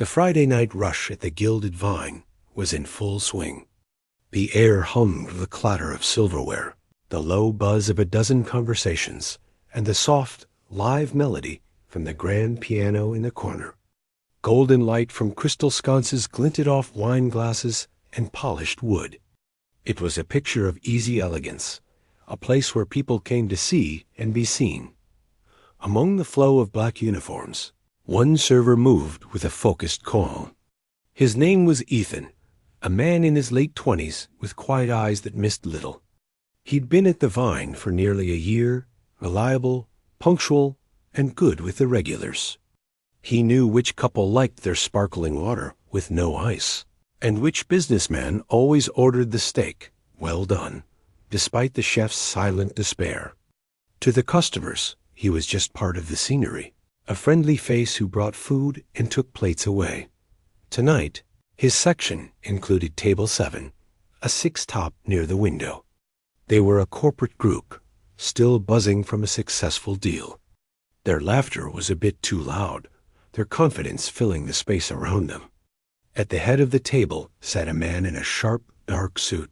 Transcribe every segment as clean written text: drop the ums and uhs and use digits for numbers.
The Friday night rush at the Gilded Vine was in full swing. The air hummed with the clatter of silverware, the low buzz of a dozen conversations, and the soft, live melody from the grand piano in the corner. Golden light from crystal sconces glinted off wine glasses and polished wood. It was a picture of easy elegance, a place where people came to see and be seen. Among the flow of black uniforms, one server moved with a focused calm. His name was Ethan, a man in his late 20s with quiet eyes that missed little. He'd been at the Vine for nearly a year, reliable, punctual, and good with the regulars. He knew which couple liked their sparkling water with no ice, and which businessman always ordered the steak, well done, despite the chef's silent despair. To the customers, he was just part of the scenery, a friendly face who brought food and took plates away. Tonight, his section included Table 7, a six-top near the window. They were a corporate group, still buzzing from a successful deal. Their laughter was a bit too loud, their confidence filling the space around them. At the head of the table sat a man in a sharp, dark suit.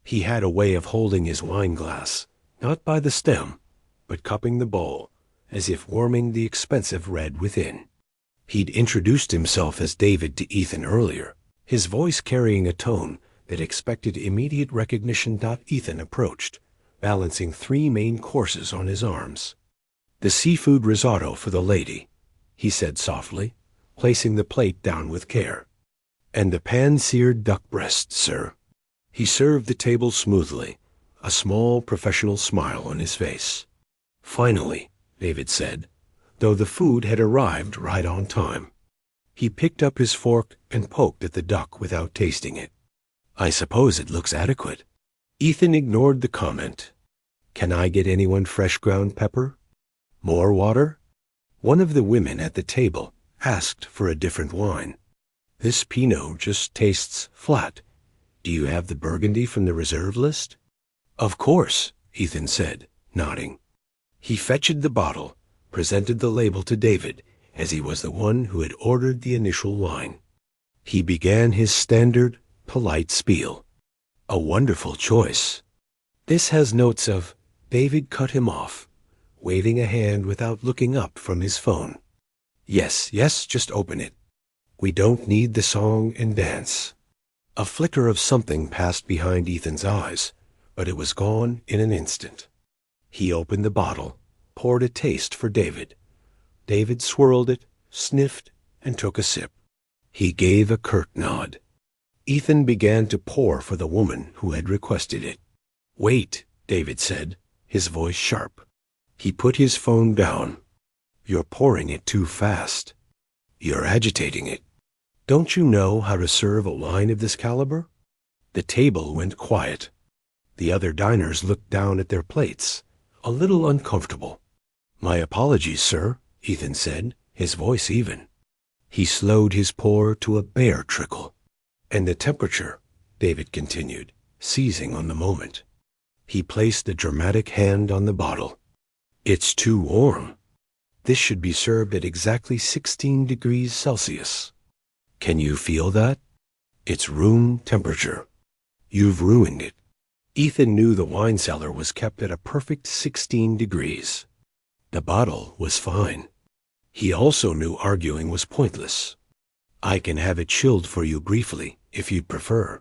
He had a way of holding his wine glass, not by the stem, but cupping the bowl, as if warming the expensive red within. He'd introduced himself as David to Ethan earlier, his voice carrying a tone that expected immediate recognition. Ethan approached, balancing 3 main courses on his arms. "The seafood risotto for the lady," he said softly, placing the plate down with care. "And the pan-seared duck breast, sir." He served the table smoothly, a small professional smile on his face. "Finally," David said, though the food had arrived right on time. He picked up his fork and poked at the duck without tasting it. "I suppose it looks adequate." Ethan ignored the comment. "Can I get anyone fresh ground pepper? More water?" One of the women at the table asked for a different wine. "This Pinot just tastes flat. Do you have the Burgundy from the reserve list?" "Of course," Ethan said, nodding. He fetched the bottle, presented the label to David, as he was the one who had ordered the initial wine. He began his standard, polite spiel. "A wonderful choice. This has notes of—" David cut him off, waving a hand without looking up from his phone. Yes, just open it. We don't need the song and dance." A flicker of something passed behind Ethan's eyes, but it was gone in an instant. He opened the bottle, poured a taste for David. David swirled it, sniffed, and took a sip. He gave a curt nod. Ethan began to pour for the woman who had requested it. "Wait," David said, his voice sharp. He put his phone down. "You're pouring it too fast. You're agitating it. Don't you know how to serve a wine of this caliber?" The table went quiet. The other diners looked down at their plates, a little uncomfortable. "My apologies, sir," Ethan said, his voice even. He slowed his pour to a bare trickle. "And the temperature," David continued, seizing on the moment. He placed a dramatic hand on the bottle. "It's too warm. This should be served at exactly 16 degrees Celsius. Can you feel that? It's room temperature. You've ruined it." Ethan knew the wine cellar was kept at a perfect 16 degrees. The bottle was fine. He also knew arguing was pointless. "I can have it chilled for you briefly, if you'd prefer."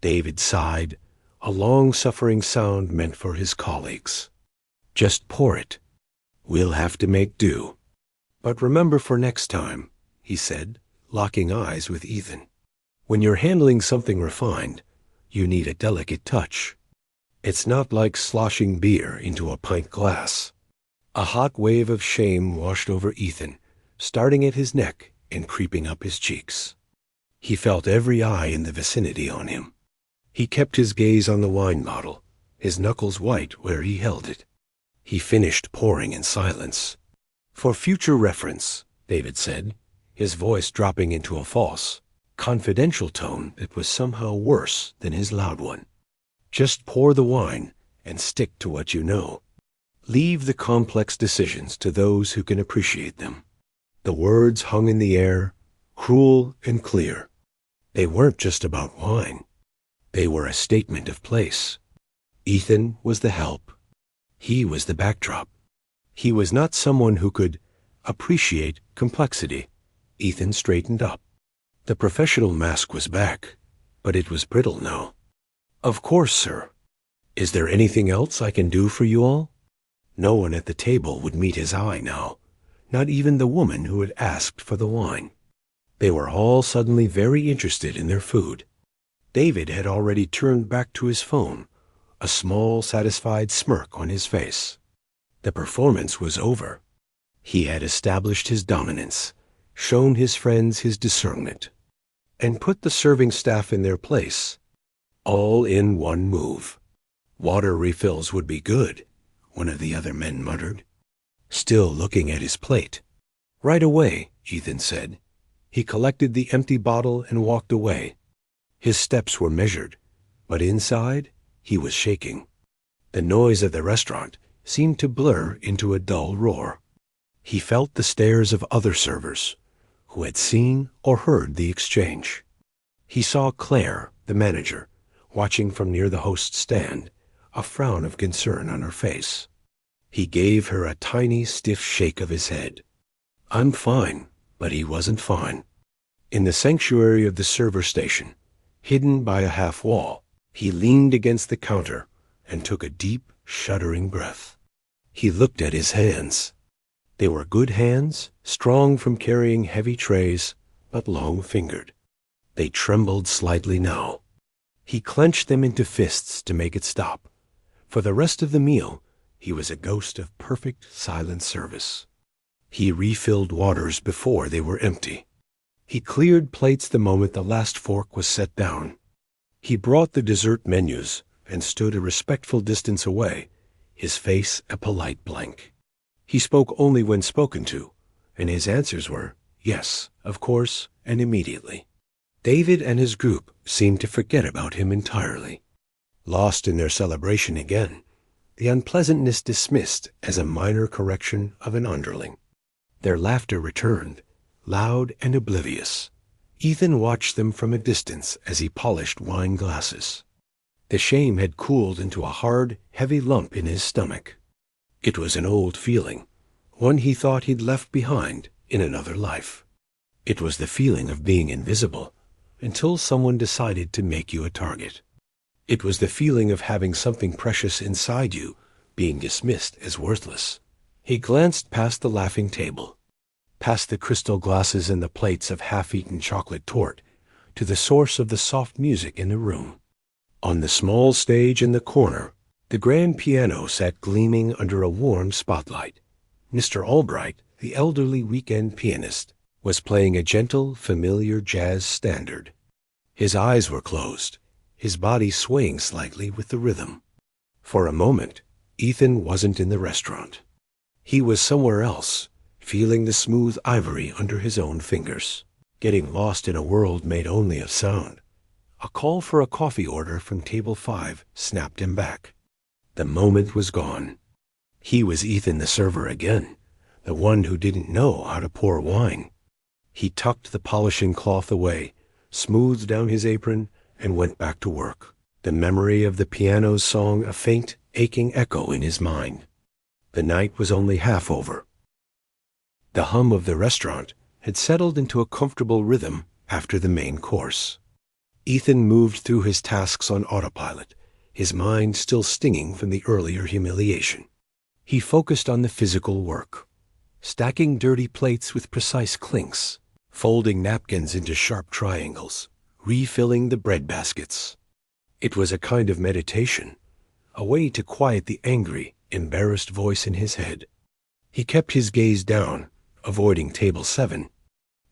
David sighed, a long-suffering sound meant for his colleagues. "Just pour it. We'll have to make do. But remember for next time," he said, locking eyes with Ethan. "When you're handling something refined, you need a delicate touch. It's not like sloshing beer into a pint glass." A hot wave of shame washed over Ethan, starting at his neck and creeping up his cheeks. He felt every eye in the vicinity on him. He kept his gaze on the wine bottle, his knuckles white where he held it. He finished pouring in silence. "For future reference," David said, his voice dropping into a false, confidential tone that was somehow worse than his loud one. "Just pour the wine and stick to what you know. Leave the complex decisions to those who can appreciate them." The words hung in the air, cruel and clear. They weren't just about wine. They were a statement of place. Ethan was the help. He was the backdrop. He was not someone who could appreciate complexity. Ethan straightened up. The professional mask was back, but it was brittle now. Of course, sir. Is there anything else I can do for you all? No one at the table would meet his eye now, not even the woman who had asked for the wine. They were all suddenly very interested in their food. David had already turned back to his phone, a small, satisfied smirk on his face. The performance was over. He had established his dominance, shown his friends his discernment, and put the serving staff in their place, all in one move. Water refills would be good, one of the other men muttered, still looking at his plate. Right away, Ethan said. He collected the empty bottle and walked away. His steps were measured, but inside he was shaking. The noise of the restaurant seemed to blur into a dull roar. He felt the stares of other servers who had seen or heard the exchange. He saw Claire, the manager, watching from near the host's stand, a frown of concern on her face. He gave her a tiny, stiff shake of his head. I'm fine, but he wasn't fine. In the sanctuary of the server station, hidden by a half wall, he leaned against the counter and took a deep, shuddering breath. He looked at his hands. They were good hands, strong from carrying heavy trays, but long-fingered. They trembled slightly now. He clenched them into fists to make it stop. For the rest of the meal, he was a ghost of perfect silent service. He refilled waters before they were empty. He cleared plates the moment the last fork was set down. He brought the dessert menus and stood a respectful distance away, his face a polite blank. He spoke only when spoken to, and his answers were yes, of course, and immediately. David and his group seemed to forget about him entirely. Lost in their celebration again, the unpleasantness dismissed as a minor correction of an underling. Their laughter returned, loud and oblivious. Ethan watched them from a distance as he polished wine glasses. The shame had cooled into a hard, heavy lump in his stomach. It was an old feeling, one he thought he'd left behind in another life. It was the feeling of being invisible until someone decided to make you a target. It was the feeling of having something precious inside you being dismissed as worthless. He glanced past the laughing table, past the crystal glasses and the plates of half-eaten chocolate torte, to the source of the soft music in the room. On the small stage in the corner, the grand piano sat gleaming under a warm spotlight. Mr. Albright, the elderly weekend pianist, was playing a gentle, familiar jazz standard. His eyes were closed, his body swaying slightly with the rhythm. For a moment, Ethan wasn't in the restaurant. He was somewhere else, feeling the smooth ivory under his own fingers, getting lost in a world made only of sound. A call for a coffee order from table 5 snapped him back. The moment was gone. He was Ethan the server again, the one who didn't know how to pour wine. He tucked the polishing cloth away, smoothed down his apron, and went back to work, the memory of the piano's song a faint, aching echo in his mind. The night was only half over. The hum of the restaurant had settled into a comfortable rhythm after the main course. Ethan moved through his tasks on autopilot, his mind still stinging from the earlier humiliation. He focused on the physical work, stacking dirty plates with precise clinks, folding napkins into sharp triangles, refilling the bread baskets. It was a kind of meditation, a way to quiet the angry, embarrassed voice in his head. He kept his gaze down, avoiding table 7,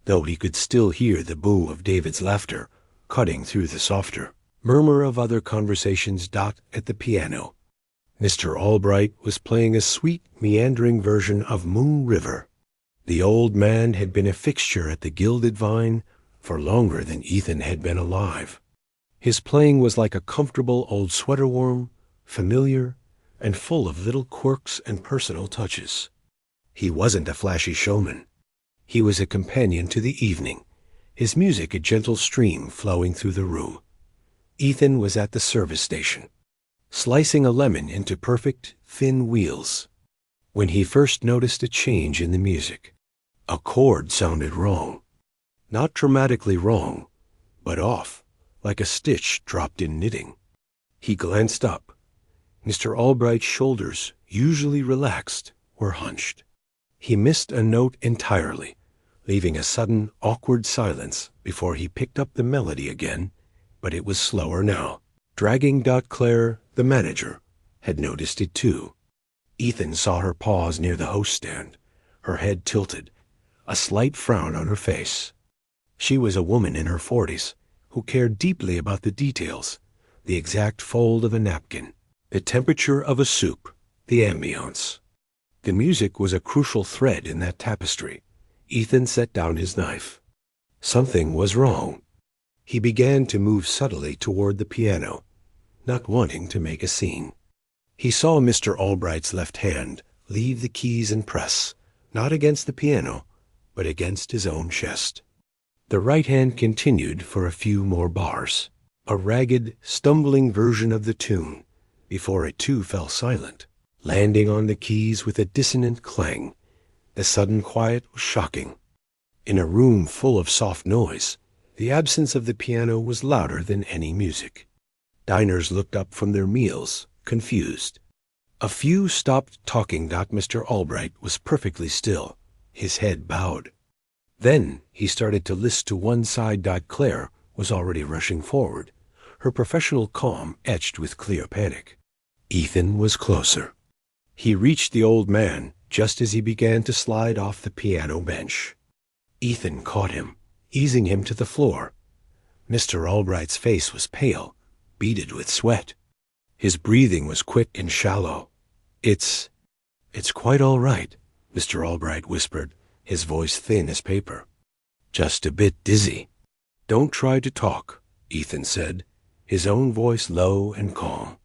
though he could still hear the boo of David's laughter cutting through the softer murmur of other conversations at the piano. Mr. Albright was playing a sweet, meandering version of Moon River. The old man had been a fixture at the Gilded Vine for longer than Ethan had been alive. His playing was like a comfortable old sweater warm, familiar, and full of little quirks and personal touches. He wasn't a flashy showman. He was a companion to the evening, his music a gentle stream flowing through the room. Ethan was at the service station, slicing a lemon into perfect, thin wheels, when he first noticed a change in the music. A chord sounded wrong. Not dramatically wrong, but off, like a stitch dropped in knitting. He glanced up. Mr. Albright's shoulders, usually relaxed, were hunched. He missed a note entirely, leaving a sudden, awkward silence before he picked up the melody again, but it was slower now. Dragging Claire, the manager, had noticed it too. Ethan saw her pause near the host stand, her head tilted, a slight frown on her face. She was a woman in her 40s, who cared deeply about the details, the exact fold of a napkin, the temperature of a soup, the ambiance. The music was a crucial thread in that tapestry. Ethan set down his knife. Something was wrong. He began to move subtly toward the piano, not wanting to make a scene. He saw Mr. Albright's left hand leave the keys and press, not against the piano, but against his own chest. The right hand continued for a few more bars, a ragged, stumbling version of the tune, before it too fell silent, landing on the keys with a dissonant clang. The sudden quiet was shocking. In a room full of soft noise, the absence of the piano was louder than any music. Diners looked up from their meals, confused. A few stopped talking. Mr. Albright was perfectly still, his head bowed. Then he started to list to one side. Claire was already rushing forward, her professional calm etched with clear panic. Ethan was closer. He reached the old man just as he began to slide off the piano bench. Ethan caught him, easing him to the floor. Mr. Albright's face was pale, beaded with sweat. His breathing was quick and shallow. It's quite all right," Mr. Albright whispered, his voice thin as paper. "Just a bit dizzy." "Don't try to talk," Ethan said, his own voice low and calm.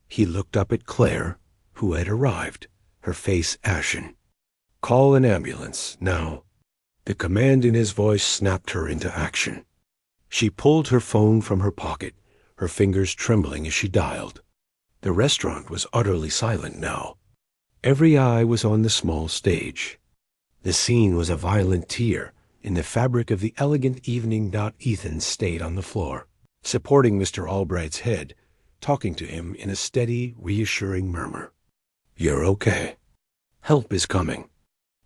He looked up at Claire, who had arrived, her face ashen. "Call an ambulance, now." The command in his voice snapped her into action. She pulled her phone from her pocket, her fingers trembling as she dialed. The restaurant was utterly silent now. Every eye was on the small stage. The scene was a violent tear in the fabric of the elegant evening. Ethan stayed on the floor, supporting Mr. Albright's head, talking to him in a steady, reassuring murmur. "You're okay. Help is coming.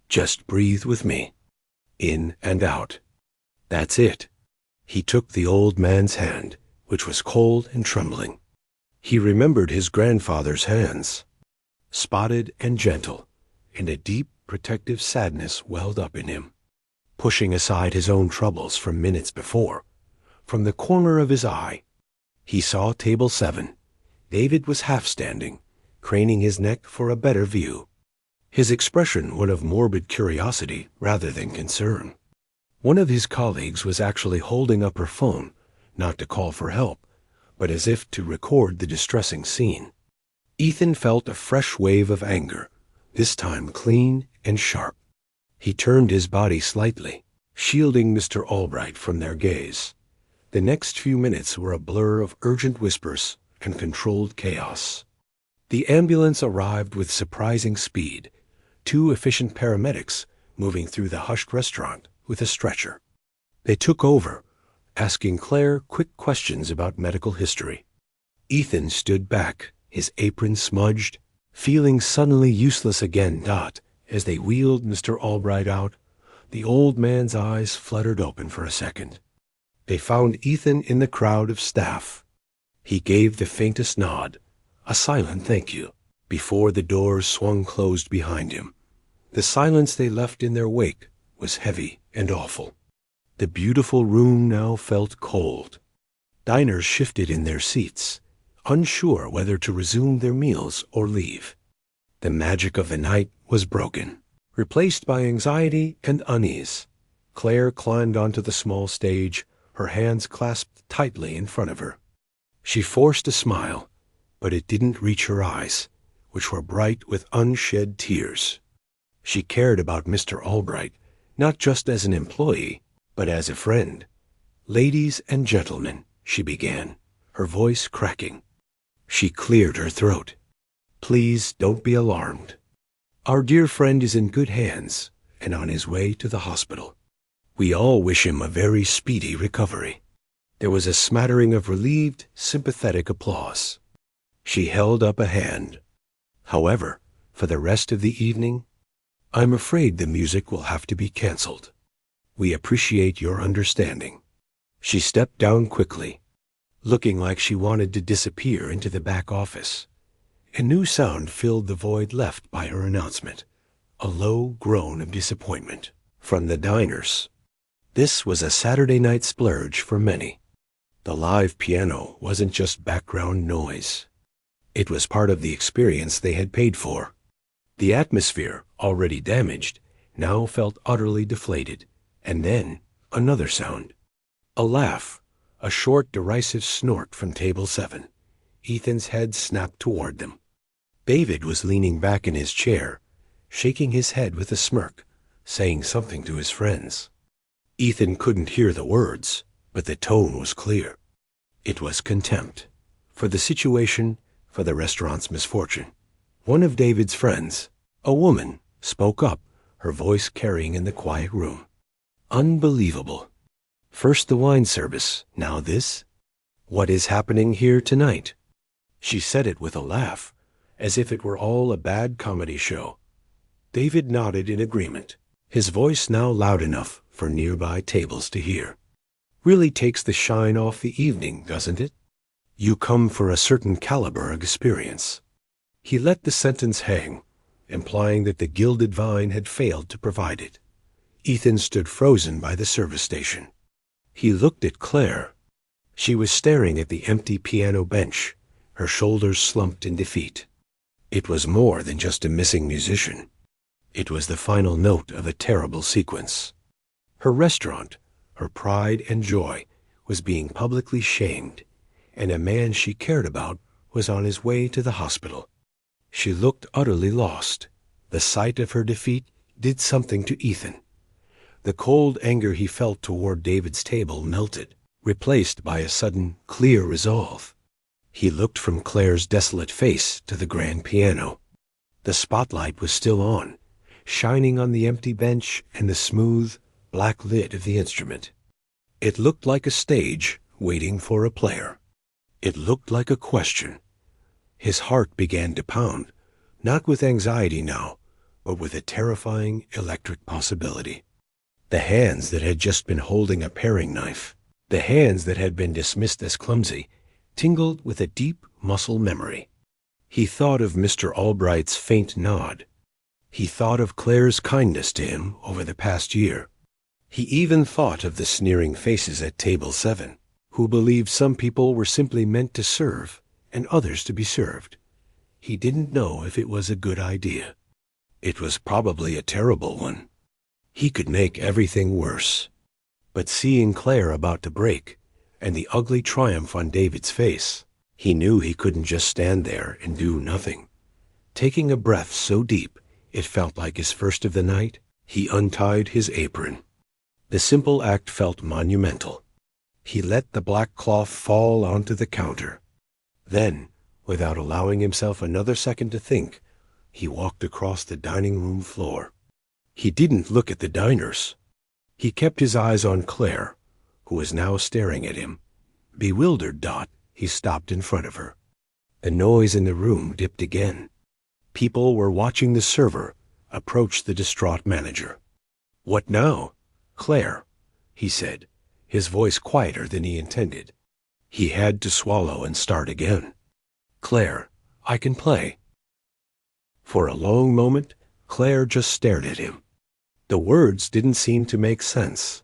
Just breathe with me. In and out. That's it." He took the old man's hand, which was cold and trembling. He remembered his grandfather's hands, spotted and gentle, and a deep, protective sadness welled up in him. Pushing aside his own troubles from minutes before, from the corner of his eye, he saw table 7. David was half-standing, craning his neck for a better view. His expression one of morbid curiosity rather than concern. One of his colleagues was actually holding up her phone, not to call for help, but as if to record the distressing scene. Ethan felt a fresh wave of anger, this time clean and sharp. He turned his body slightly, shielding Mr. Albright from their gaze. The next few minutes were a blur of urgent whispers and controlled chaos. The ambulance arrived with surprising speed, 2 efficient paramedics moving through the hushed restaurant with a stretcher. They took over, asking Claire quick questions about medical history. Ethan stood back, his apron smudged, feeling suddenly useless again. As they wheeled Mr. Albright out, the old man's eyes fluttered open for a second. They found Ethan in the crowd of staff. He gave the faintest nod, a silent thank you, before the doors swung closed behind him. The silence they left in their wake was heavy and awful. The beautiful room now felt cold. Diners shifted in their seats, unsure whether to resume their meals or leave. The magic of the night was broken, replaced by anxiety and unease. Claire climbed onto the small stage, her hands clasped tightly in front of her. She forced a smile, but it didn't reach her eyes, which were bright with unshed tears. She cared about Mr. Albright, not just as an employee, but as a friend. "Ladies and gentlemen," she began, her voice cracking. She cleared her throat. "Please don't be alarmed. Our dear friend is in good hands and on his way to the hospital. We all wish him a very speedy recovery." There was a smattering of relieved, sympathetic applause. She held up a hand. "However, for the rest of the evening, I'm afraid the music will have to be canceled. We appreciate your understanding." She stepped down quickly, looking like she wanted to disappear into the back office. A new sound filled the void left by her announcement, a low groan of disappointment from the diners. This was a Saturday night splurge for many. The live piano wasn't just background noise. It was part of the experience they had paid for. The atmosphere, already damaged, now felt utterly deflated. And then another sound. A laugh, a short derisive snort from table 7. Ethan's head snapped toward them. David was leaning back in his chair, shaking his head with a smirk, saying something to his friends. Ethan couldn't hear the words, but the tone was clear. It was contempt. For the situation, for the restaurant's misfortune. One of David's friends, a woman, spoke up, her voice carrying in the quiet room. "Unbelievable. First the wine service, now this? What is happening here tonight?" She said it with a laugh, as if it were all a bad comedy show. David nodded in agreement, his voice now loud enough for nearby tables to hear. "Really takes the shine off the evening, doesn't it? You come for a certain caliber of experience." He let the sentence hang, implying that the gilded vine had failed to provide it. Ethan stood frozen by the service station. He looked at Claire. She was staring at the empty piano bench, her shoulders slumped in defeat. It was more than just a missing musician. It was the final note of a terrible sequence. Her restaurant, her pride and joy, was being publicly shamed, and a man she cared about was on his way to the hospital. She looked utterly lost. The sight of her defeat did something to Ethan. The cold anger he felt toward David's table melted, replaced by a sudden, clear resolve. He looked from Claire's desolate face to the grand piano. The spotlight was still on, shining on the empty bench and the smooth, black lid of the instrument. It looked like a stage waiting for a player. It looked like a question. His heart began to pound, not with anxiety now, but with a terrifying electric possibility. The hands that had just been holding a paring knife, the hands that had been dismissed as clumsy, tingled with a deep muscle memory. He thought of Mr. Albright's faint nod. He thought of Claire's kindness to him over the past year. He even thought of the sneering faces at table 7, who believed some people were simply meant to serve and others to be served. He didn't know if it was a good idea. It was probably a terrible one. He could make everything worse. But seeing Claire about to break, and the ugly triumph on David's face, he knew he couldn't just stand there and do nothing. Taking a breath so deep it felt like his first of the night, he untied his apron. The simple act felt monumental. He let the black cloth fall onto the counter. Then, without allowing himself another second to think, he walked across the dining room floor. He didn't look at the diners. He kept his eyes on Claire, who was now staring at him. Bewildered, he stopped in front of her. The noise in the room dipped again. People were watching the server approach the distraught manager. "What now?" "Claire," he said, his voice quieter than he intended. He had to swallow and start again. "Claire, I can play." For a long moment, Claire just stared at him. The words didn't seem to make sense.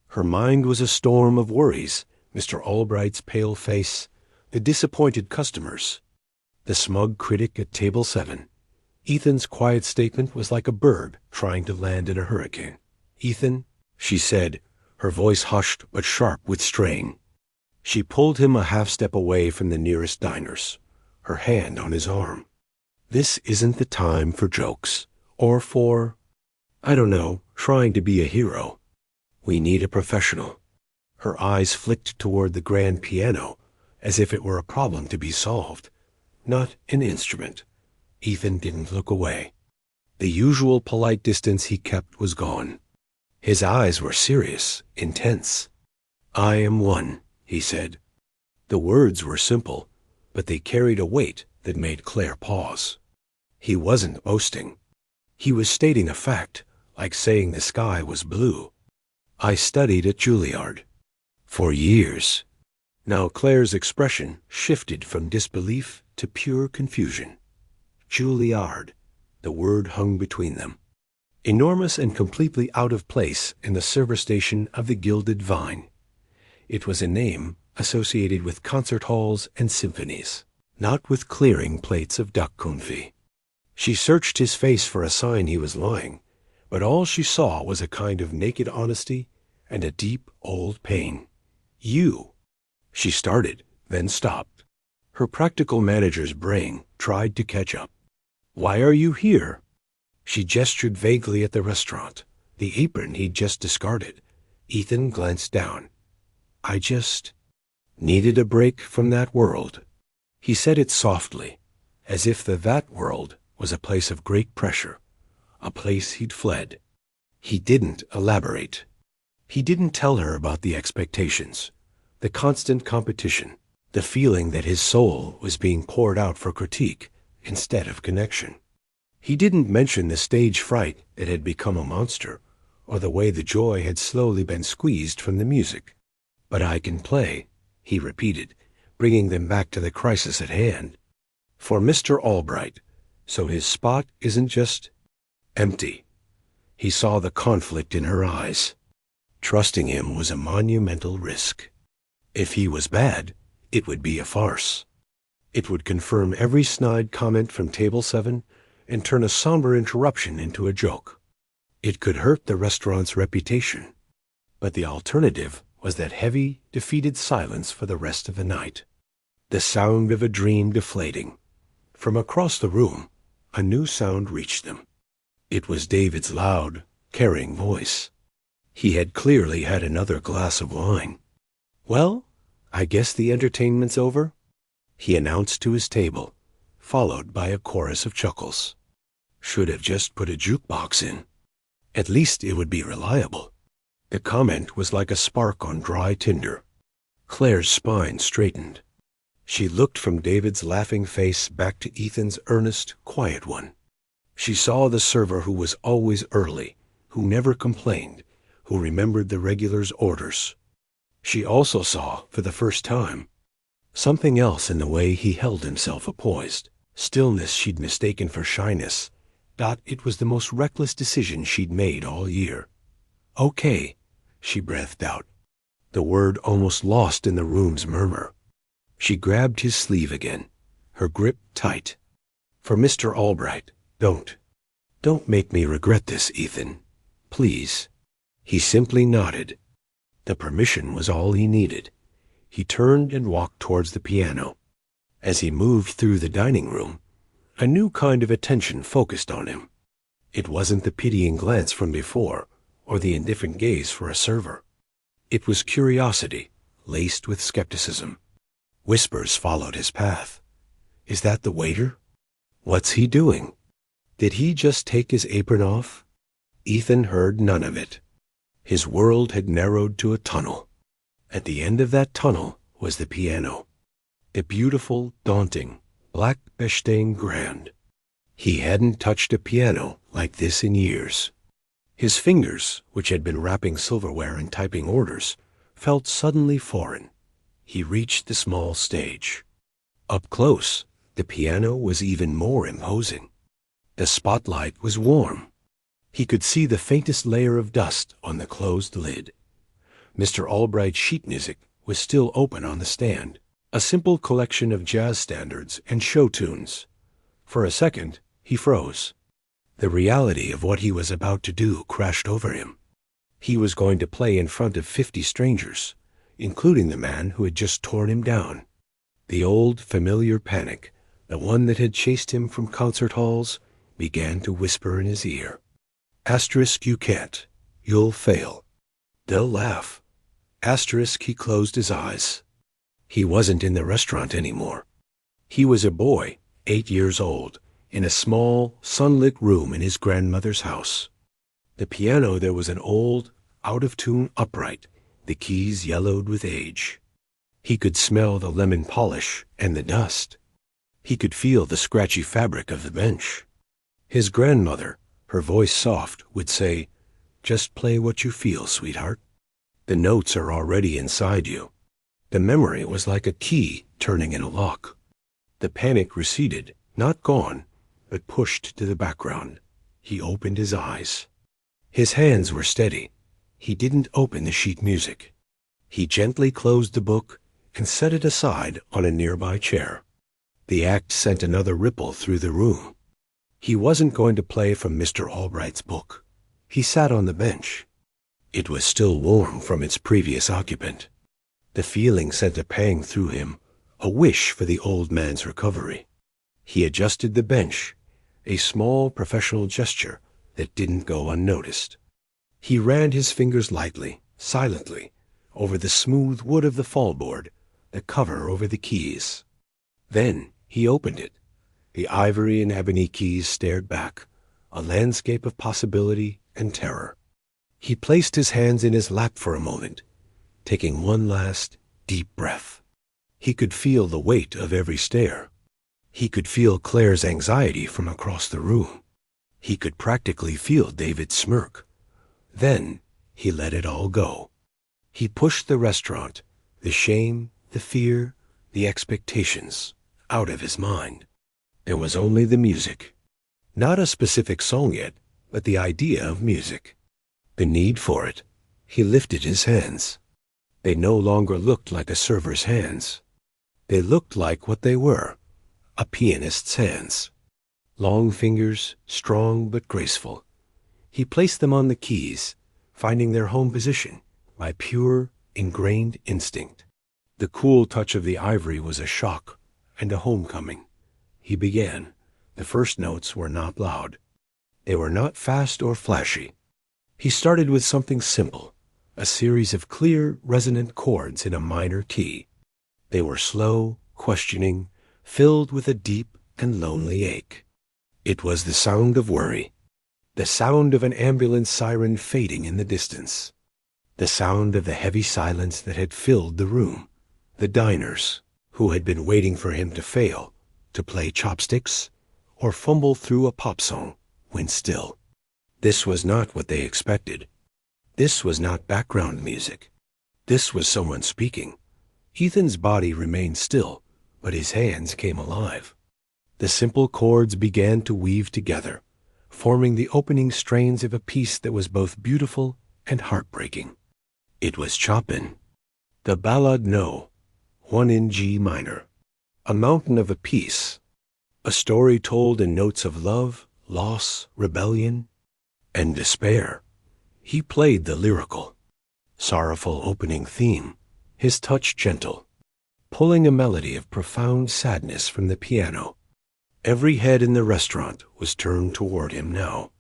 Her mind was a storm of worries, Mr. Albright's pale face, the disappointed customers, the smug critic at table 7. Ethan's quiet statement was like a bird trying to land in a hurricane. "Ethan," she said, her voice hushed but sharp with strain. She pulled him a half step away from the nearest diners, her hand on his arm. "This isn't the time for jokes, or for, I don't know, trying to be a hero. We need a professional. Her eyes flicked toward the grand piano, as if it were a problem to be solved, not an instrument. Ethan didn't look away. The usual polite distance he kept was gone. His eyes were serious, intense. "I am one," he said. The words were simple, but they carried a weight that made Claire pause. He wasn't boasting. He was stating a fact, like saying the sky was blue. "I studied at Juilliard. For years." Now Claire's expression shifted from disbelief to pure confusion. Juilliard. The word hung between them. Enormous and completely out of place in the server station of the Gilded Vine. It was a name associated with concert halls and symphonies, not with clearing plates of duck confit. She searched his face for a sign he was lying, but all she saw was a kind of naked honesty and a deep old pain. "You." She started, then stopped. Her practical manager's brain tried to catch up. "Why are you here?" She gestured vaguely at the restaurant, the apron he'd just discarded. Ethan glanced down. "I just needed a break from that world." He said it softly, as if that world was a place of great pressure, a place he'd fled. He didn't elaborate. He didn't tell her about the expectations, the constant competition, the feeling that his soul was being poured out for critique instead of connection. He didn't mention the stage fright that had become a monster, or the way the joy had slowly been squeezed from the music. "But I can play," he repeated, bringing them back to the crisis at hand. "For Mr. Albright, so his spot isn't just empty." He saw the conflict in her eyes. Trusting him was a monumental risk. If he was bad, it would be a farce. It would confirm every snide comment from Table 7 and turn a somber interruption into a joke. It could hurt the restaurant's reputation. But the alternative was that heavy, defeated silence for the rest of the night. The sound of a dream deflating. From across the room, a new sound reached them. It was David's loud, carrying voice. He had clearly had another glass of wine. "Well, I guess the entertainment's over," he announced to his table, followed by a chorus of chuckles. "Should have just put a jukebox in. At least it would be reliable." The comment was like a spark on dry tinder. Claire's spine straightened. She looked from David's laughing face back to Ethan's earnest, quiet one. She saw the server who was always early, who never complained, who remembered the regulars' orders. She also saw, for the first time, something else in the way he held himself poised. Stillness she'd mistaken for shyness. It was the most reckless decision she'd made all year. "Okay," she breathed out, the word almost lost in the room's murmur. She grabbed his sleeve again, her grip tight. "For Mr. Albright, don't make me regret this, Ethan. Please." He simply nodded. The permission was all he needed. He turned and walked towards the piano. As he moved through the dining room, a new kind of attention focused on him. It wasn't the pitying glance from before, or the indifferent gaze for a server. It was curiosity, laced with skepticism. Whispers followed his path. "Is that the waiter? What's he doing? Did he just take his apron off?" Ethan heard none of it. His world had narrowed to a tunnel. At the end of that tunnel was the piano. The beautiful, daunting, black Bechstein grand. He hadn't touched a piano like this in years. His fingers, which had been wrapping silverware and typing orders, felt suddenly foreign. He reached the small stage. Up close, the piano was even more imposing. The spotlight was warm. He could see the faintest layer of dust on the closed lid. Mr. Albright's sheet music was still open on the stand, a simple collection of jazz standards and show tunes. For a second, he froze. The reality of what he was about to do crashed over him. He was going to play in front of 50 strangers, including the man who had just torn him down. The old, familiar panic, the one that had chased him from concert halls, began to whisper in his ear. "Asterisk, you can't. You'll fail." They'll laugh. Asterisk, he closed his eyes. He wasn't in the restaurant anymore. He was a boy, 8 years old, in a small, sunlit room in his grandmother's house. The piano there was an old, out-of-tune upright, the keys yellowed with age. He could smell the lemon polish and the dust. He could feel the scratchy fabric of the bench. His grandmother, her voice soft, would say, "Just play what you feel, sweetheart. The notes are already inside you." The memory was like a key turning in a lock. The panic receded, not gone, but pushed to the background. He opened his eyes. His hands were steady. He didn't open the sheet music. He gently closed the book and set it aside on a nearby chair. The act sent another ripple through the room. He wasn't going to play from Mr. Albright's book. He sat on the bench. It was still warm from its previous occupant. The feeling sent a pang through him, a wish for the old man's recovery. He adjusted the bench, a small professional gesture that didn't go unnoticed. He ran his fingers lightly, silently, over the smooth wood of the fallboard, the cover over the keys. Then he opened it. The ivory and ebony keys stared back, a landscape of possibility and terror. He placed his hands in his lap for a moment, taking one last, deep breath. He could feel the weight of every stare. He could feel Claire's anxiety from across the room. He could practically feel David's smirk. Then he let it all go. He pushed the restaurant, the shame, the fear, the expectations, out of his mind. There was only the music. Not a specific song yet, but the idea of music. The need for it. He lifted his hands. They no longer looked like a server's hands. They looked like what they were, a pianist's hands. Long fingers, strong but graceful. He placed them on the keys, finding their home position by pure, ingrained instinct. The cool touch of the ivory was a shock and a homecoming. He began. The first notes were not loud. They were not fast or flashy. He started with something simple, a series of clear, resonant chords in a minor key. They were slow, questioning, filled with a deep and lonely ache. It was the sound of worry, the sound of an ambulance siren fading in the distance, the sound of the heavy silence that had filled the room, the diners, who had been waiting for him to fail, to play chopsticks, or fumble through a pop song, went still. This was not what they expected. This was not background music. This was someone speaking. Ethan's body remained still, but his hands came alive. The simple chords began to weave together, forming the opening strains of a piece that was both beautiful and heartbreaking. It was Chopin. The Ballade No, 1 in G minor. A mountain of a piece. A story told in notes of love, loss, rebellion, and despair. He played the lyrical, sorrowful opening theme, his touch gentle, pulling a melody of profound sadness from the piano. Every head in the restaurant was turned toward him now.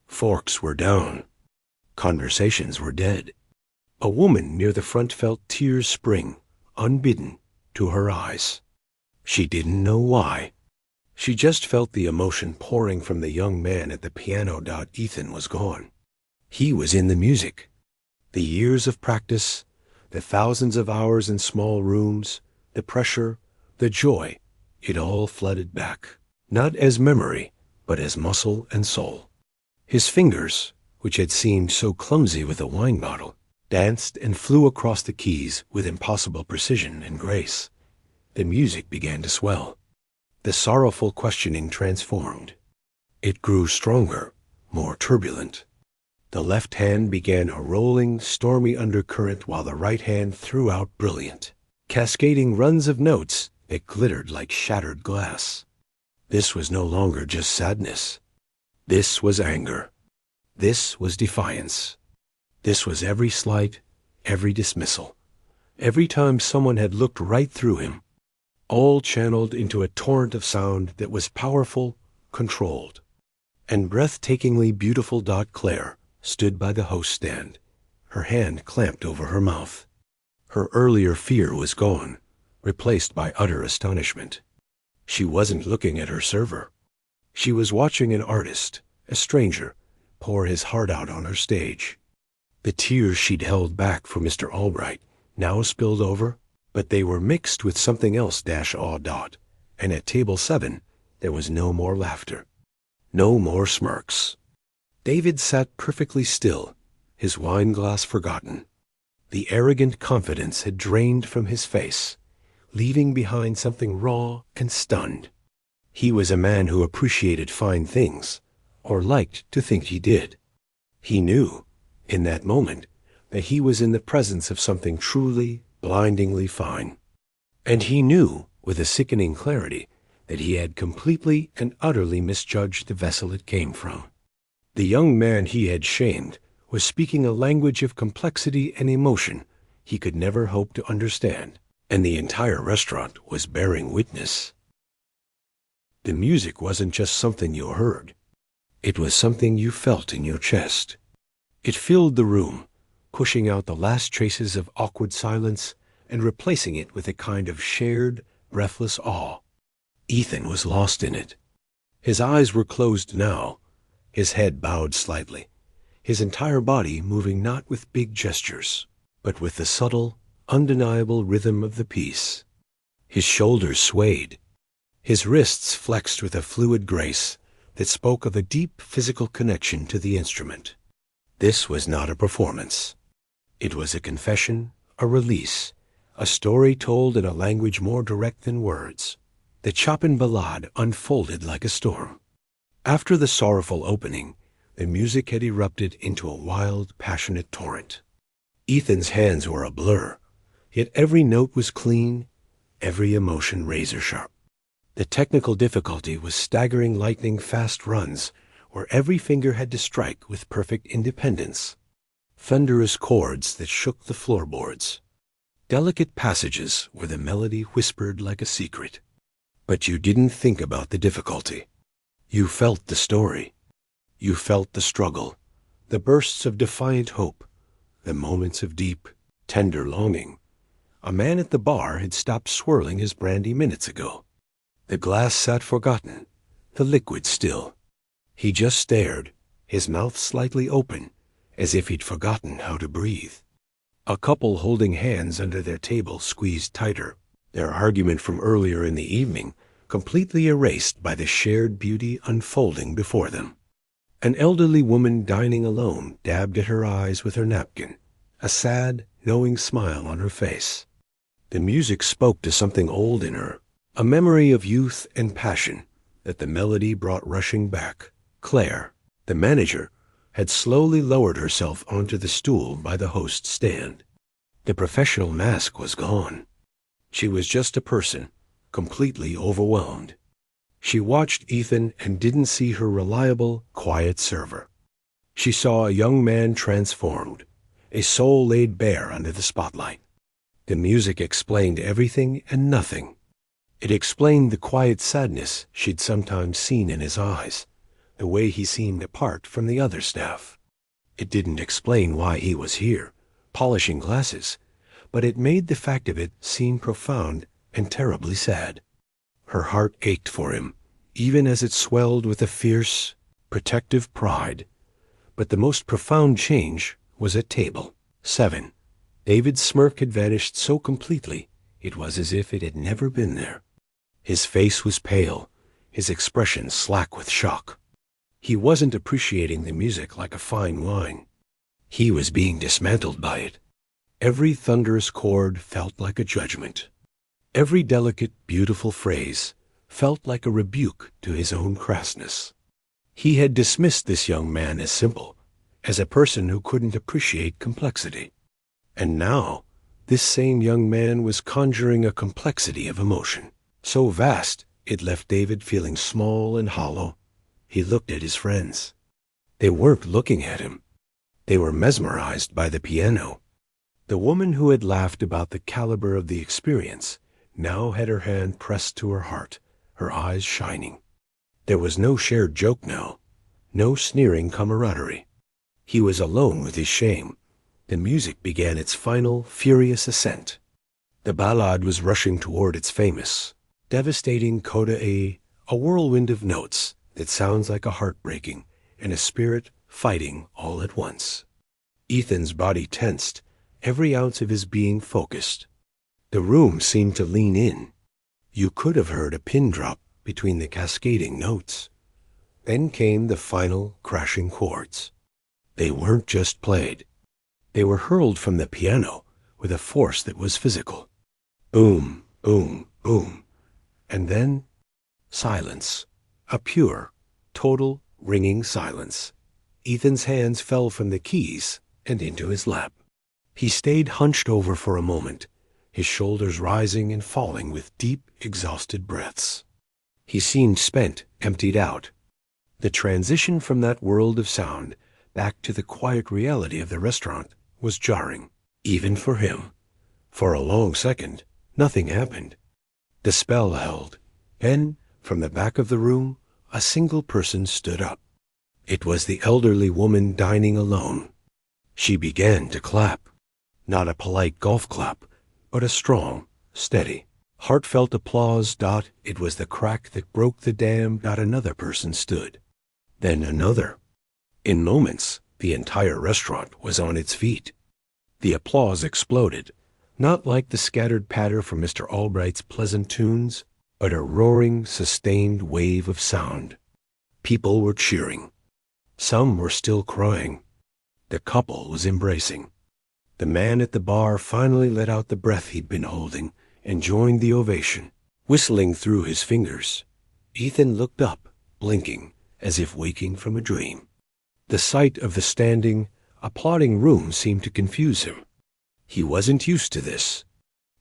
Forks were down. Conversations were dead. A woman near the front felt tears spring, unbidden, to her eyes. She didn't know why. She just felt the emotion pouring from the young man at the piano. Ethan was gone. He was in the music. The years of practice, the thousands of hours in small rooms, the pressure, the joy, it all flooded back, not as memory, but as muscle and soul. His fingers, which had seemed so clumsy with a wine bottle, danced and flew across the keys with impossible precision and grace. The music began to swell. The sorrowful questioning transformed. It grew stronger, more turbulent. The left hand began a rolling, stormy undercurrent while the right hand threw out brilliant, cascading runs of notes that glittered like shattered glass. This was no longer just sadness. This was anger. This was defiance. This was every slight, every dismissal, every time someone had looked right through him, all channeled into a torrent of sound that was powerful, controlled. And breathtakingly beautiful Claire stood by the host stand, her hand clamped over her mouth. Her earlier fear was gone, replaced by utter astonishment. She wasn't looking at her server. She was watching an artist, a stranger, pour his heart out on her stage. The tears she'd held back for Mr. Albright now spilled over, but they were mixed with something else -. And at table 7, there was no more laughter. No more smirks. David sat perfectly still, his wine glass forgotten. The arrogant confidence had drained from his face, leaving behind something raw and stunned. He was a man who appreciated fine things, or liked to think he did. He knew, in that moment, that he was in the presence of something truly, blindingly fine. And he knew, with a sickening clarity, that he had completely and utterly misjudged the vessel it came from. The young man he had shamed was speaking a language of complexity and emotion he could never hope to understand, and the entire restaurant was bearing witness. The music wasn't just something you heard. It was something you felt in your chest. It filled the room, pushing out the last traces of awkward silence and replacing it with a kind of shared, breathless awe. Ethan was lost in it. His eyes were closed now, his head bowed slightly, his entire body moving not with big gestures, but with the subtle, undeniable rhythm of the piece. His shoulders swayed, his wrists flexed with a fluid grace that spoke of a deep physical connection to the instrument. This was not a performance. It was a confession, a release, a story told in a language more direct than words. The Chopin ballade unfolded like a storm. After the sorrowful opening, the music had erupted into a wild, passionate torrent. Ethan's hands were a blur, yet every note was clean, every emotion razor-sharp. The technical difficulty was staggering lightning-fast runs where every finger had to strike with perfect independence. Thunderous chords that shook the floorboards. Delicate passages where the melody whispered like a secret. But you didn't think about the difficulty. You felt the story. You felt the struggle, the bursts of defiant hope, the moments of deep, tender longing. A man at the bar had stopped swirling his brandy minutes ago. The glass sat forgotten, the liquid still. He just stared, his mouth slightly open, as if he'd forgotten how to breathe. A couple holding hands under their table squeezed tighter, their argument from earlier in the evening completely erased by the shared beauty unfolding before them. An elderly woman dining alone dabbed at her eyes with her napkin, a sad, knowing smile on her face. The music spoke to something old in her, a memory of youth and passion that the melody brought rushing back. Claire, the manager, had slowly lowered herself onto the stool by the host's stand. The professional mask was gone. She was just a person, completely overwhelmed. She watched Ethan and didn't see her reliable, quiet server. She saw a young man transformed, a soul laid bare under the spotlight. The music explained everything and nothing. It explained the quiet sadness she'd sometimes seen in his eyes, the way he seemed apart from the other staff. It didn't explain why he was here, polishing glasses, but it made the fact of it seem profound and terribly sad. Her heart ached for him, even as it swelled with a fierce, protective pride. But the most profound change was at table 7. David's smirk had vanished so completely, it was as if it had never been there. His face was pale, his expression slack with shock. He wasn't appreciating the music like a fine wine. He was being dismantled by it. Every thunderous chord felt like a judgment. Every delicate, beautiful phrase felt like a rebuke to his own crassness. He had dismissed this young man as simple, as a person who couldn't appreciate complexity. And now, this same young man was conjuring a complexity of emotion, so vast it left David feeling small and hollow. He looked at his friends. They weren't looking at him. They were mesmerized by the piano. The woman who had laughed about the caliber of the experience now had her hand pressed to her heart, her eyes shining. There was no shared joke now, no sneering camaraderie. He was alone with his shame, The music began its final, furious ascent. The ballad was rushing toward its famous, devastating coda, a whirlwind of notes that sounds like a heart breaking and a spirit fighting all at once. Ethan's body tensed, every ounce of his being focused. The room seemed to lean in. You could have heard a pin drop between the cascading notes. Then came the final crashing chords. They weren't just played. They were hurled from the piano with a force that was physical. Boom, boom, boom. And then silence. A pure, total, ringing silence. Ethan's hands fell from the keys and into his lap. He stayed hunched over for a moment, his shoulders rising and falling with deep, exhausted breaths. He seemed spent, emptied out. The transition from that world of sound back to the quiet reality of the restaurant was jarring, even for him. For a long second, nothing happened. The spell held, and from the back of the room, a single person stood up. It was the elderly woman dining alone. She began to clap. Not a polite golf clap, but a strong, steady, heartfelt applause. It was the crack that broke the dam. Another person stood. Then another. In moments, the entire restaurant was on its feet. The applause exploded, not like the scattered patter from Mr. Albright's pleasant tunes, but a roaring, sustained wave of sound. People were cheering. Some were still crying. The couple was embracing. The man at the bar finally let out the breath he'd been holding and joined the ovation, whistling through his fingers. Ethan looked up, blinking, as if waking from a dream. The sight of the standing, applauding room seemed to confuse him. He wasn't used to this.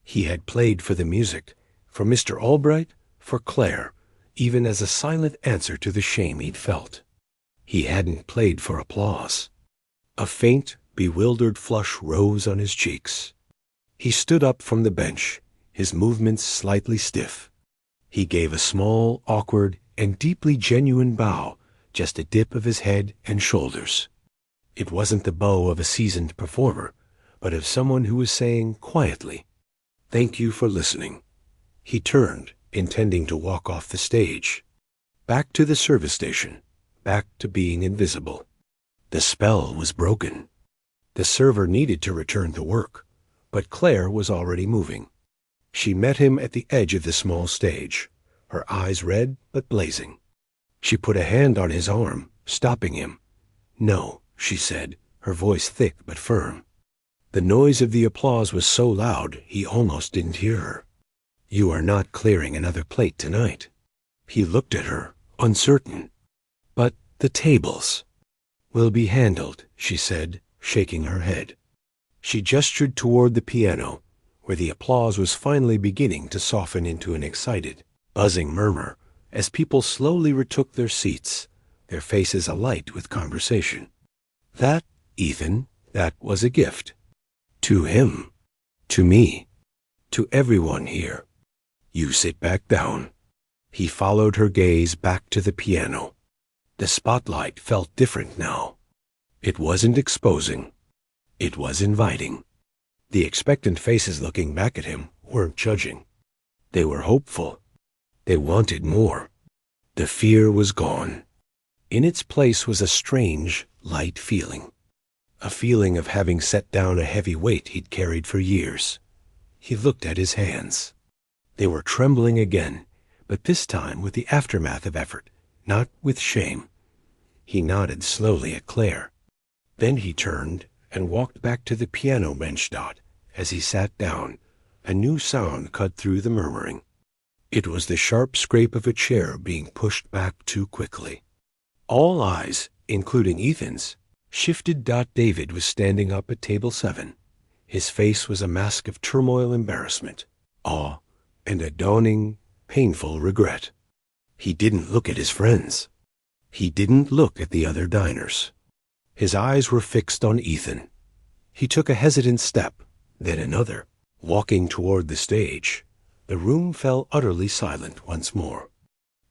He had played for the music, for Mr. Albright, for Claire, even as a silent answer to the shame he'd felt. He hadn't played for applause. A faint, bewildered flush rose on his cheeks. He stood up from the bench, his movements slightly stiff. He gave a small, awkward, and deeply genuine bow, just a dip of his head and shoulders. It wasn't the bow of a seasoned performer, but of someone who was saying quietly, "Thank you for listening." He turned, intending to walk off the stage. Back to the service station, back to being invisible. The spell was broken. The server needed to return to work, but Claire was already moving. She met him at the edge of the small stage, her eyes red but blazing. She put a hand on his arm, stopping him. "No," she said, her voice thick but firm. The noise of the applause was so loud he almost didn't hear her. "You are not clearing another plate tonight." He looked at her, uncertain. "But the tables will be handled," she said, shaking her head. She gestured toward the piano, where the applause was finally beginning to soften into an excited, buzzing murmur as people slowly retook their seats, their faces alight with conversation. That, Ethan, that was a gift. To him. To me. To everyone here. You sit back down. He followed her gaze back to the piano. The spotlight felt different now. It wasn't exposing. It was inviting. The expectant faces looking back at him weren't judging. They were hopeful. They wanted more. The fear was gone. In its place was a strange, light feeling. A feeling of having set down a heavy weight he'd carried for years. He looked at his hands. They were trembling again, but this time with the aftermath of effort, not with shame. He nodded slowly at Claire. Then he turned and walked back to the piano bench. As he sat down, a new sound cut through the murmuring. It was the sharp scrape of a chair being pushed back too quickly. All eyes, including Ethan's, shifted. David was standing up at table 7. His face was a mask of turmoil, embarrassment, awe, and a dawning, painful regret. He didn't look at his friends. He didn't look at the other diners. His eyes were fixed on Ethan. He took a hesitant step, then another, walking toward the stage. The room fell utterly silent once more.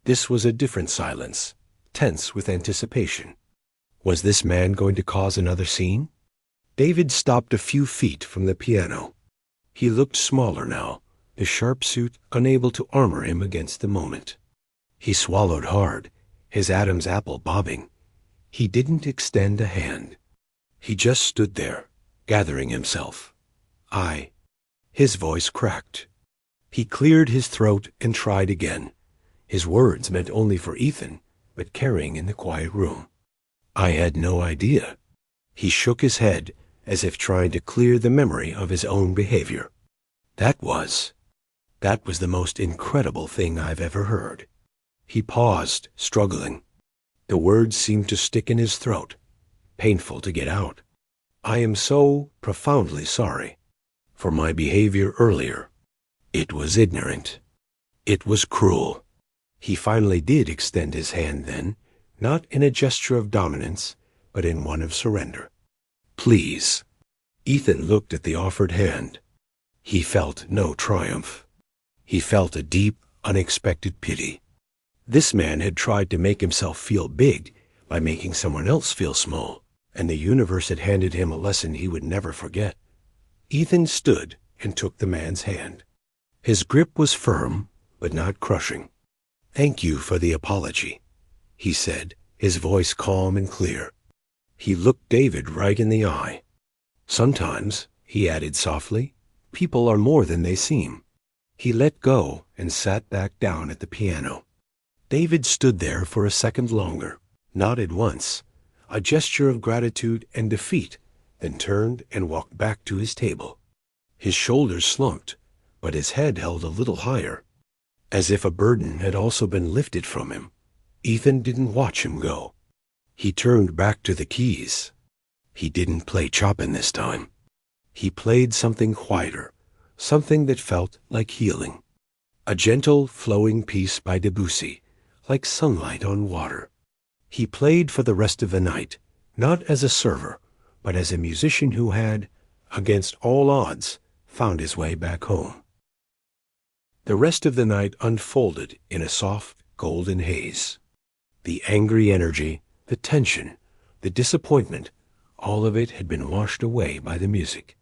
This was a different silence, tense with anticipation. Was this man going to cause another scene? David stopped a few feet from the piano. He looked smaller now, the sharp suit unable to armor him against the moment. He swallowed hard, his Adam's apple bobbing. He didn't extend a hand. He just stood there, gathering himself. His voice cracked. He cleared his throat and tried again. His words meant only for Ethan, but carrying in the quiet room. I had no idea. He shook his head, as if trying to clear the memory of his own behavior. That was the most incredible thing I've ever heard. He paused, struggling. The words seemed to stick in his throat, painful to get out. I am so profoundly sorry for my behavior earlier. It was ignorant. It was cruel. He finally did extend his hand then, not in a gesture of dominance, but in one of surrender. Please. Ethan looked at the offered hand. He felt no triumph. He felt a deep, unexpected pity. This man had tried to make himself feel big by making someone else feel small, and the universe had handed him a lesson he would never forget. Ethan stood and took the man's hand. His grip was firm, but not crushing. Thank you for the apology, he said, his voice calm and clear. He looked David right in the eye. Sometimes, he added softly, people are more than they seem. He let go and sat back down at the piano. David stood there for a second longer, nodded once, a gesture of gratitude and defeat, then turned and walked back to his table. His shoulders slumped, but his head held a little higher, as if a burden had also been lifted from him. Ethan didn't watch him go. He turned back to the keys. He didn't play Chopin this time. He played something quieter, something that felt like healing. A gentle, flowing piece by Debussy, like sunlight on water. He played for the rest of the night, not as a server, but as a musician who had, against all odds, found his way back home. The rest of the night unfolded in a soft, golden haze. The angry energy, the tension, the disappointment, all of it had been washed away by the music.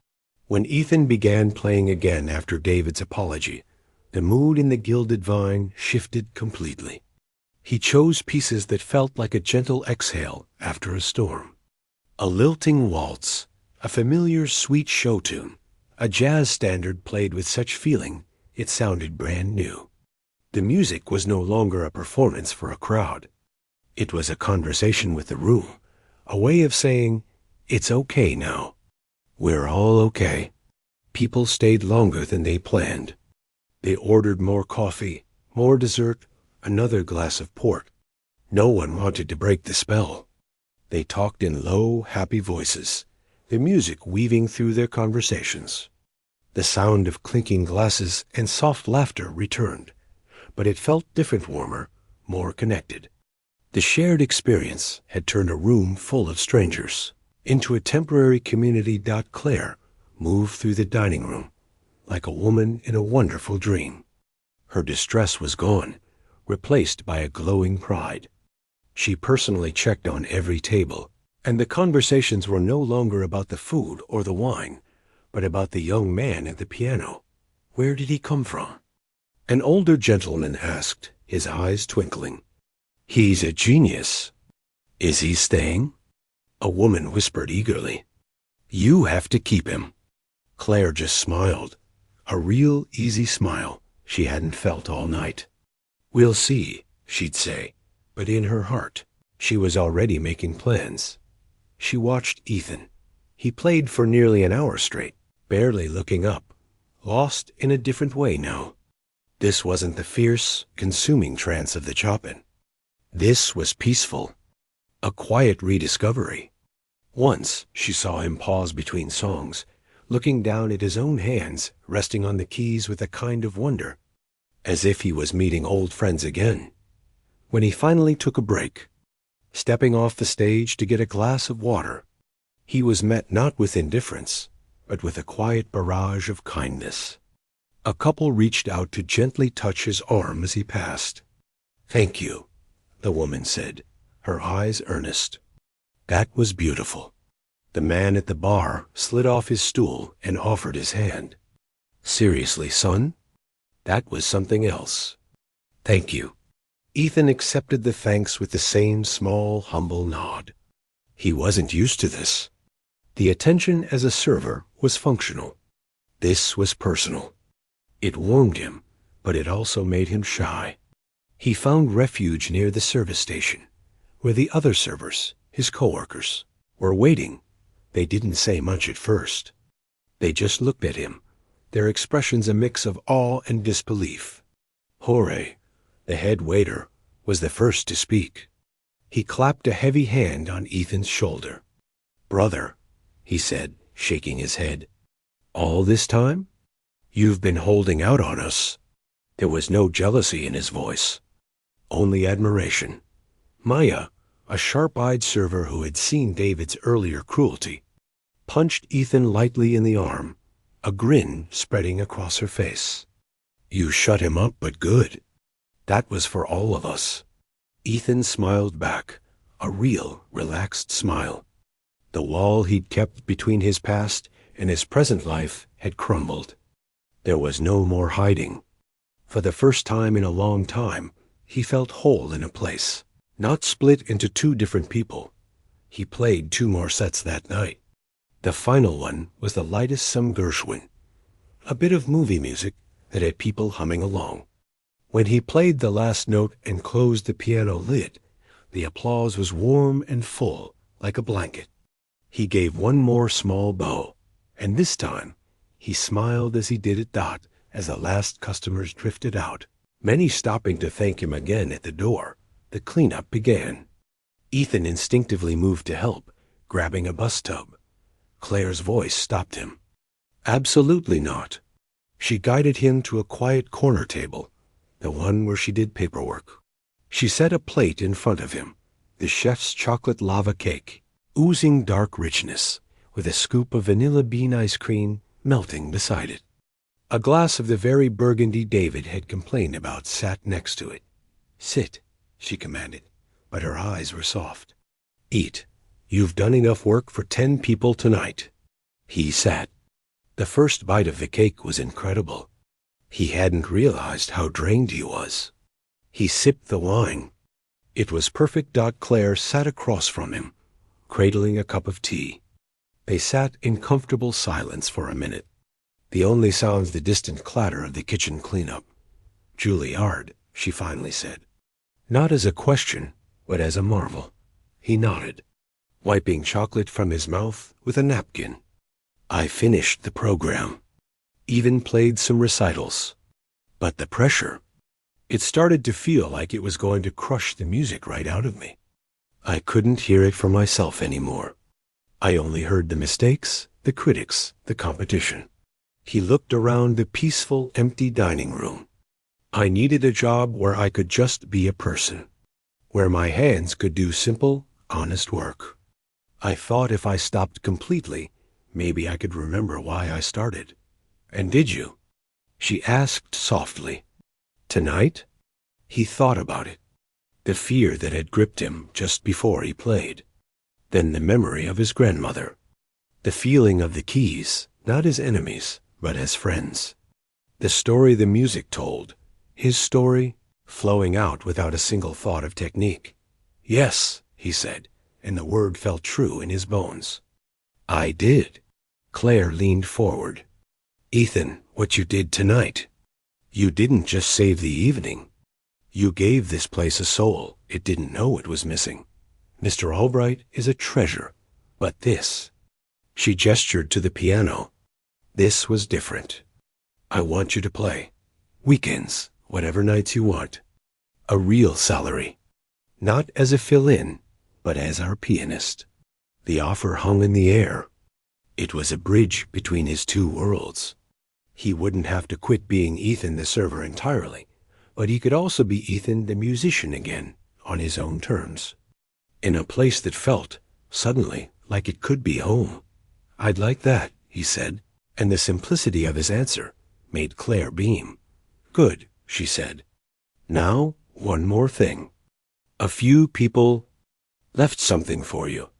When Ethan began playing again after David's apology, the mood in the Gilded Vine shifted completely. He chose pieces that felt like a gentle exhale after a storm. A lilting waltz, a familiar sweet show tune, a jazz standard played with such feeling it sounded brand new. The music was no longer a performance for a crowd. It was a conversation with the room, a way of saying, it's okay now. We're all okay. People stayed longer than they planned. They ordered more coffee, more dessert, another glass of port. No one wanted to break the spell. They talked in low, happy voices, the music weaving through their conversations. The sound of clinking glasses and soft laughter returned, but it felt different, warmer, more connected. The shared experience had turned a room full of strangers into a temporary community. Claire moved through the dining room like a woman in a wonderful dream. Her distress was gone, replaced by a glowing pride. She personally checked on every table, and the conversations were no longer about the food or the wine, but about the young man at the piano. Where did he come from? An older gentleman asked, his eyes twinkling. He's a genius. Is he staying? A woman whispered eagerly. You have to keep him. Claire just smiled, a real easy smile she hadn't felt all night. We'll see, she'd say, but in her heart, she was already making plans. She watched Ethan. He played for nearly an hour straight, barely looking up, lost in a different way now. This wasn't the fierce, consuming trance of the Chopin. This was peaceful, a quiet rediscovery. Once she saw him pause between songs, looking down at his own hands resting on the keys with a kind of wonder, as if he was meeting old friends again. When he finally took a break, stepping off the stage to get a glass of water, he was met not with indifference, but with a quiet barrage of kindness. A couple reached out to gently touch his arm as he passed. Thank you, the woman said, her eyes earnest. That was beautiful. The man at the bar slid off his stool and offered his hand. Seriously, son? That was something else. Thank you. Ethan accepted the thanks with the same small, humble nod. He wasn't used to this. The attention as a server was functional. This was personal. It warmed him, but it also made him shy. He found refuge near the service station, where the other servers, his coworkers, were waiting. They didn't say much at first. They just looked at him, their expressions a mix of awe and disbelief. Jorge, the head waiter, was the first to speak. He clapped a heavy hand on Ethan's shoulder. Brother, he said, shaking his head. All this time? You've been holding out on us. There was no jealousy in his voice, only admiration. Maya, a sharp-eyed server who had seen David's earlier cruelty, punched Ethan lightly in the arm, a grin spreading across her face. You shut him up, but good. That was for all of us. Ethan smiled back, a real, relaxed smile. The wall he'd kept between his past and his present life had crumbled. There was no more hiding. For the first time in a long time, he felt whole in a place, not split into two different people. He played 2 more sets that night. The final one was the lightest some Gershwin, a bit of movie music that had people humming along. When he played the last note and closed the piano lid, the applause was warm and full, like a blanket. He gave one more small bow, and this time he smiled as he did at Dot as the last customers drifted out, many stopping to thank him again at the door. The cleanup began. Ethan instinctively moved to help, grabbing a bus tub. Claire's voice stopped him. Absolutely not. She guided him to a quiet corner table, the one where she did paperwork. She set a plate in front of him, the chef's chocolate lava cake, oozing dark richness, with a scoop of vanilla bean ice cream melting beside it. A glass of the very burgundy David had complained about sat next to it. Sit, she commanded, but her eyes were soft. Eat. You've done enough work for 10 people tonight. He sat. The first bite of the cake was incredible. He hadn't realized how drained he was. He sipped the wine. It was perfect. Claire sat across from him, cradling a cup of tea. They sat in comfortable silence for a minute. The only sounds the distant clatter of the kitchen cleanup. Juilliard, she finally said. Not as a question, but as a marvel. He nodded, wiping chocolate from his mouth with a napkin. I finished the program. Even played some recitals. But the pressure, it started to feel like it was going to crush the music right out of me. I couldn't hear it for myself anymore. I only heard the mistakes, the critics, the competition. He looked around the peaceful, empty dining room. I needed a job where I could just be a person, where my hands could do simple, honest work. I thought if I stopped completely, maybe I could remember why I started. And did you? She asked softly. Tonight? He thought about it. The fear that had gripped him just before he played. Then the memory of his grandmother. The feeling of the keys, not as enemies, but as friends. The story the music told, his story, flowing out without a single thought of technique. Yes, he said, and the word felt true in his bones. I did. Claire leaned forward. Ethan, what you did tonight. You didn't just save the evening. You gave this place a soul it didn't know it was missing. Mr. Albright is a treasure, but this. She gestured to the piano. This was different. I want you to play. Weekends, whatever nights you want. A real salary. Not as a fill-in, but as our pianist. The offer hung in the air. It was a bridge between his 2 worlds. He wouldn't have to quit being Ethan the server entirely, but he could also be Ethan the musician again, on his own terms. In a place that felt, suddenly, like it could be home. I'd like that, he said, and the simplicity of his answer made Claire beam. Good, she said. Now, one more thing. A few people left something for you.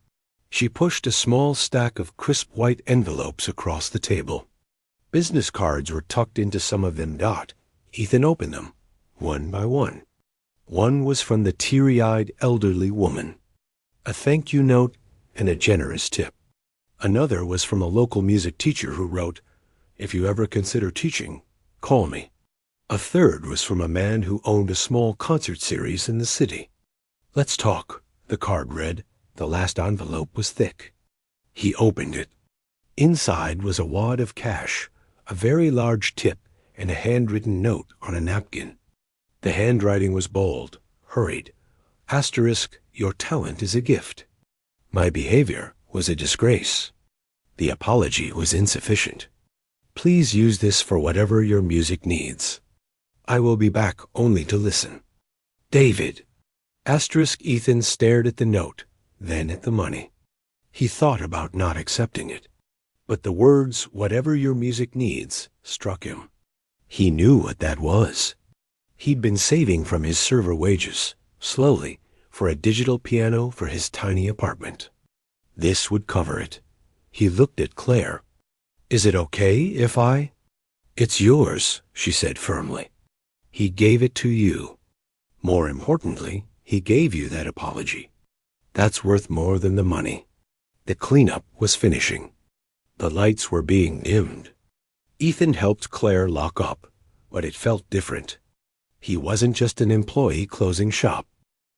She pushed a small stack of crisp white envelopes across the table. Business cards were tucked into some of them. Ethan opened them, one by one. One was from the teary-eyed elderly woman. A thank you note and a generous tip. Another was from a local music teacher who wrote, "If you ever consider teaching, call me." A third was from a man who owned a small concert series in the city. "Let's talk," the card read. The last envelope was thick. He opened it. Inside was a wad of cash, a very large tip, and a handwritten note on a napkin. The handwriting was bold, hurried. Asterisk, your talent is a gift. My behavior was a disgrace. The apology was insufficient. Please use this for whatever your music needs. I will be back only to listen. David. Asterisk, Ethan stared at the note, then at the money. He thought about not accepting it. But the words, whatever your music needs, struck him. He knew what that was. He'd been saving from his server wages, slowly, for a digital piano for his tiny apartment. This would cover it. He looked at Claire. Is it okay if I? It's yours, she said firmly. He gave it to you. More importantly, he gave you that apology. That's worth more than the money. The cleanup was finishing. The lights were being dimmed. Ethan helped Claire lock up, but it felt different. He wasn't just an employee closing shop.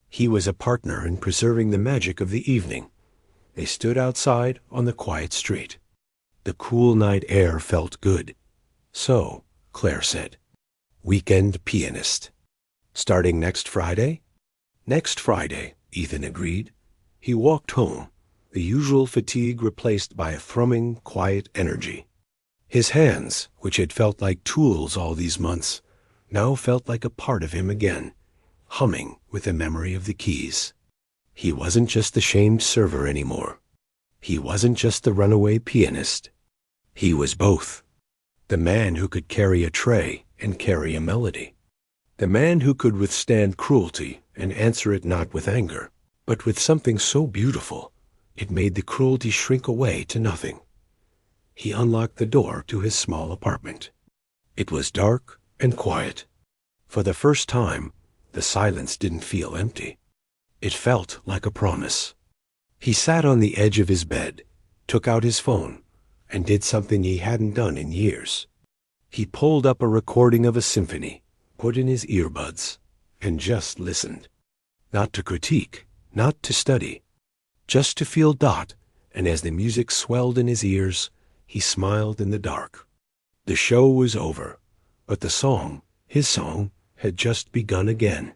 He was a partner in preserving the magic of the evening. They stood outside on the quiet street. The cool night air felt good. So, Claire said, weekend pianist. Starting next Friday? Next Friday, Ethan agreed. He walked home, the usual fatigue replaced by a thrumming, quiet energy. His hands, which had felt like tools all these months, now felt like a part of him again, humming with the memory of the keys. He wasn't just the shamed server anymore. He wasn't just the runaway pianist. He was both. The man who could carry a tray and carry a melody. The man who could withstand cruelty and answer it not with anger, but with something so beautiful it made the cruelty shrink away to nothing. He unlocked the door to his small apartment. It was dark and quiet. For the first time, the silence didn't feel empty. It felt like a promise. He sat on the edge of his bed, took out his phone, and did something he hadn't done in years. He pulled up a recording of a symphony, put in his earbuds, and just listened. Not to critique, not to study, just to feel. And as the music swelled in his ears, he smiled in the dark. The show was over, but the song, his song, had just begun again.